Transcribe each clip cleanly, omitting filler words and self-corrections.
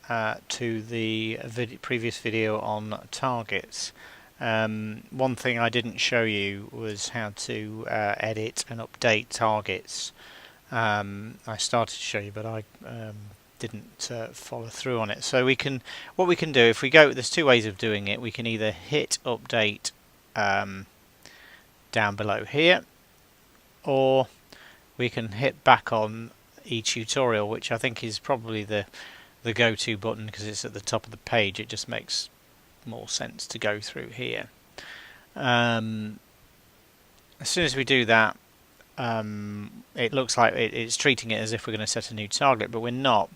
to the previous video on targets. One thing I didn't show you was how to edit and update targets. I started to show you, but I didn't follow through on it. So what we can do, if we go, there's two ways of doing it. We can either hit update down below here, or we can hit back on eTutorial, which I think is probably the go-to button because it's at the top of the page. It just makes more sense to go through here. As soon as we do that, it looks like it's treating it as if we're going to set a new target, but we're not.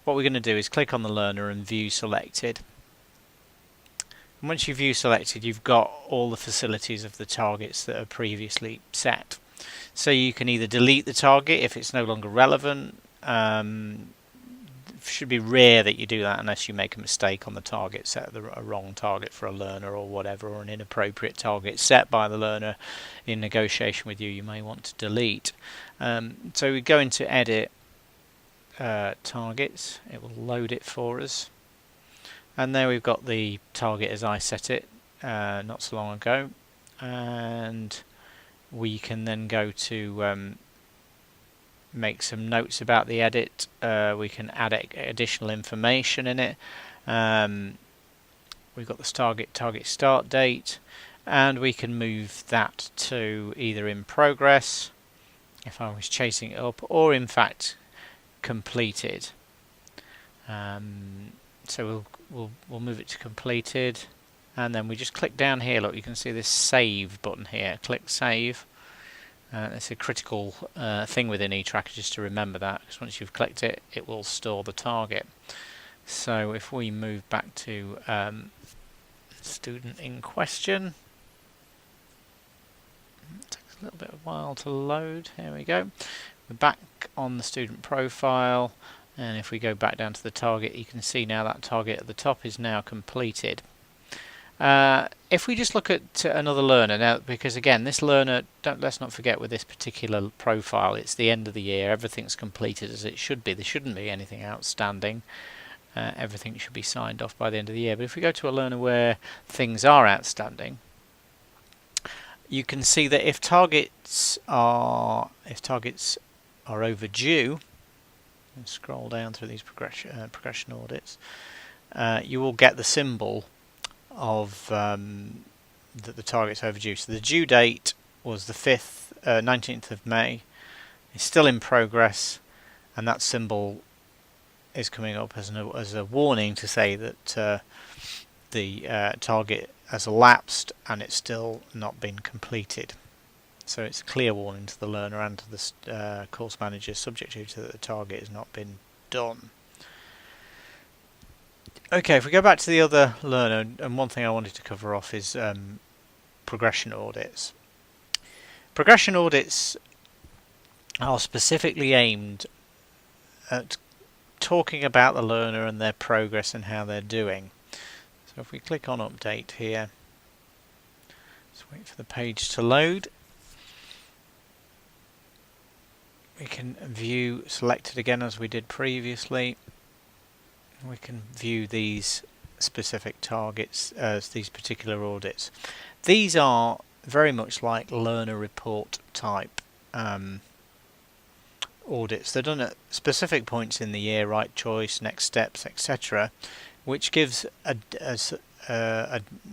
What we're going to do is click on the learner and view selected. And once you view selected, you've got all the facilities of the targets that are previously set. So you can either delete the target if it's no longer relevant. It should be rare that you do that unless you make a mistake on the target, set a wrong target for a learner or whatever, or an inappropriate target set by the learner in negotiation with you may want to delete. So we go into edit targets, it will load it for us, and there we've got the target as I set it not so long ago, and we can then go to make some notes about the edit. We can add additional information in it. We've got this target start date, and we can move that to either in progress if I was chasing it up, or in fact completed. So we'll move it to completed, and then we just click down here. Look, you can see this save button here. Click save. It's a critical thing within eTracker, just to remember that, because once you've clicked it, it will store the target. So if we move back to student in question, it takes a little bit of a while to load. Here we go. We're back on the student profile, and if we go back down to the target, you can see now that target at the top is now completed. If we just look at another learner now, because again, this learner, let's not forget, with this particular profile, it's the end of the year, everything's completed as it should be. There shouldn't be anything outstanding. Everything should be signed off by the end of the year. But if we go to a learner where things are outstanding, you can see that if targets are overdue, and scroll down through these progression audits, you will get the symbol of that the target's overdue. So the due date was the 19th of May. It's still in progress, and that symbol is coming up as a warning to say that the target has elapsed and it's still not been completed. So it's a clear warning to the learner and to the course manager subject to that the target has not been done. Okay, if we go back to the other learner, and one thing I wanted to cover off is progression audits. Progression audits are specifically aimed at talking about the learner and their progress and how they're doing. So if we click on update here, let's wait for the page to load. We can view selected again as we did previously. We can view these specific targets as these particular audits. These are very much like learner report type audits. They're done at specific points in the year, right choice, next steps, etc., which gives a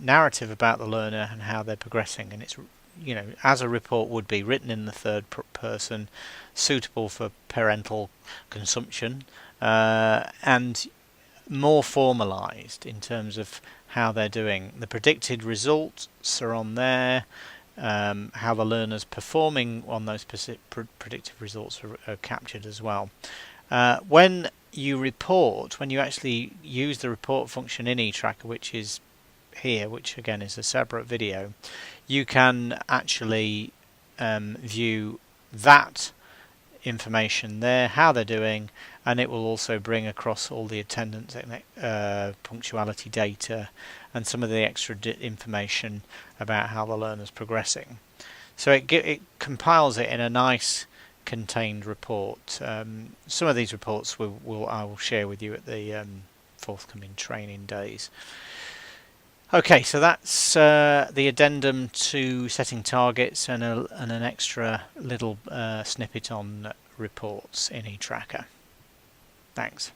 narrative about the learner and how they're progressing, and it's, you know, as a report would be, written in the third person, suitable for parental consumption, and more formalized in terms of how they're doing. The predicted results are on there, how the learner's performing on those specific predictive results are captured as well. When you report, when you actually use the report function in eTracker, which is here, which again is a separate video, you can actually view that information there, how they're doing, and it will also bring across all the attendance, punctuality data, and some of the extra information about how the learner's progressing. So it compiles it in a nice contained report. Some of these reports I will share with you at the forthcoming training days. Okay, so that's the addendum to setting targets and an extra little snippet on reports in eTracker. Thanks.